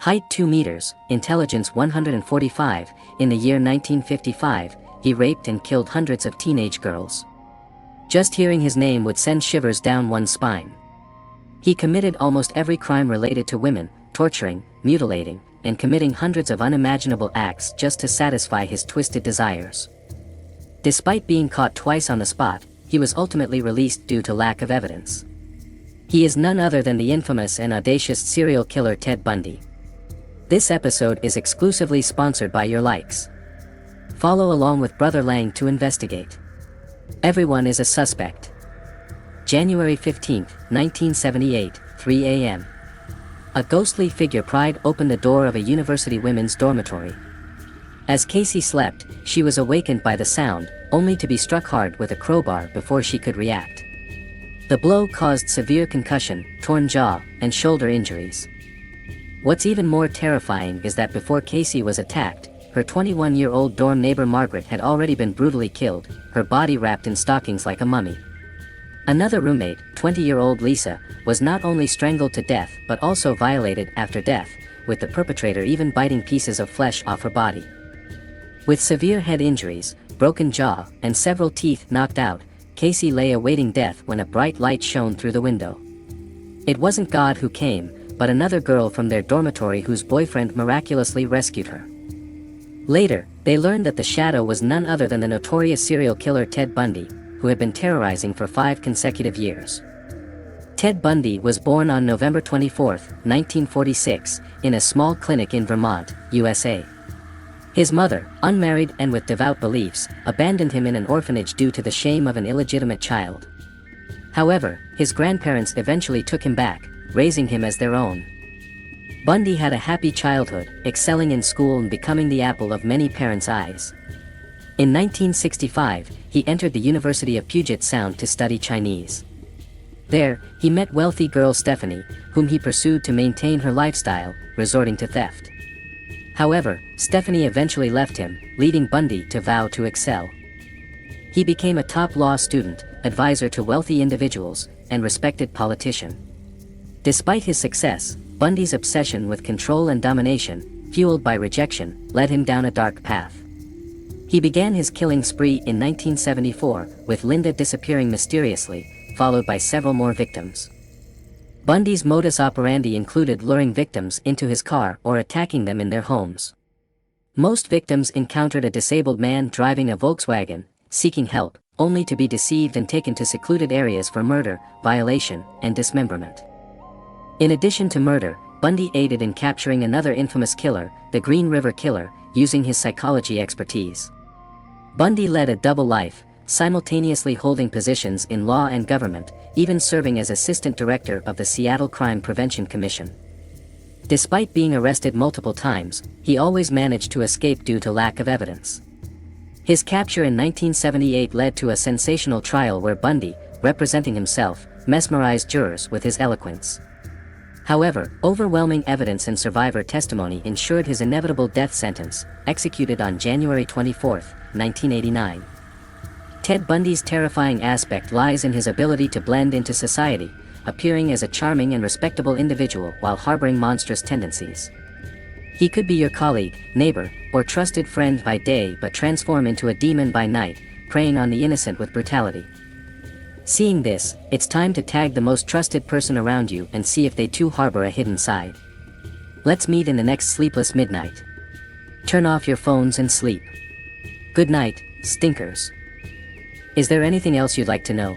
Height 2 meters, intelligence 145, in the year 1955, he raped and killed hundreds of teenage girls. Just hearing his name would send shivers down one's spine. He committed almost every crime related to women, torturing, mutilating, and committing hundreds of unimaginable acts just to satisfy his twisted desires. Despite being caught twice on the spot, he was ultimately released due to lack of evidence. He is none other than the infamous and audacious serial killer Ted Bundy. This episode is exclusively sponsored by your likes. Follow along with Brother Lang to investigate. Everyone is a suspect. January 15, 1978, 3 a.m. A ghostly figure pried open the door of a university women's dormitory. As Casey slept, she was awakened by the sound, only to be struck hard with a crowbar before she could react. The blow caused severe concussion, torn jaw, and shoulder injuries. What's even more terrifying is that before Casey was attacked, her 21-year-old dorm neighbor Margaret had already been brutally killed, her body wrapped in stockings like a mummy. Another roommate, 20-year-old Lisa, was not only strangled to death but also violated after death, with the perpetrator even biting pieces of flesh off her body. With severe head injuries, broken jaw, and several teeth knocked out, Casey lay awaiting death when a bright light shone through the window. It wasn't God who came, but another girl from their dormitory whose boyfriend miraculously rescued her. Later, they learned that the shadow was none other than the notorious serial killer Ted Bundy, who had been terrorizing for 5 consecutive years. Ted Bundy was born on November 24, 1946, in a small clinic in Vermont, USA. His mother, unmarried and with devout beliefs, abandoned him in an orphanage due to the shame of an illegitimate child. However, his grandparents eventually took him back, raising him as their own. Bundy had a happy childhood, excelling in school and becoming the apple of many parents' eyes. In 1965, he entered the University of Puget Sound to study Chinese. There, he met wealthy girl Stephanie, whom he pursued to maintain her lifestyle, resorting to theft. However, Stephanie eventually left him, leading Bundy to vow to excel. He became a top law student, advisor to wealthy individuals, and respected politician. Despite his success, Bundy's obsession with control and domination, fueled by rejection, led him down a dark path. He began his killing spree in 1974, with Linda disappearing mysteriously, followed by several more victims. Bundy's modus operandi included luring victims into his car or attacking them in their homes. Most victims encountered a disabled man driving a Volkswagen, seeking help, only to be deceived and taken to secluded areas for murder, violation, and dismemberment. In addition to murder, Bundy aided in capturing another infamous killer, the Green River Killer, using his psychology expertise. Bundy led a double life, simultaneously holding positions in law and government, even serving as assistant director of the Seattle Crime Prevention Commission. Despite being arrested multiple times, he always managed to escape due to lack of evidence. His capture in 1978 led to a sensational trial where Bundy, representing himself, mesmerized jurors with his eloquence. However, overwhelming evidence and survivor testimony ensured his inevitable death sentence, executed on January 24, 1989. Ted Bundy's terrifying aspect lies in his ability to blend into society, appearing as a charming and respectable individual while harboring monstrous tendencies. He could be your colleague, neighbor, or trusted friend by day but transform into a demon by night, preying on the innocent with brutality. Seeing this, it's time to tag the most trusted person around you and see if they too harbor a hidden side. Let's meet in the next sleepless midnight. Turn off your phones and sleep. Good night, stinkers. Is there anything else you'd like to know?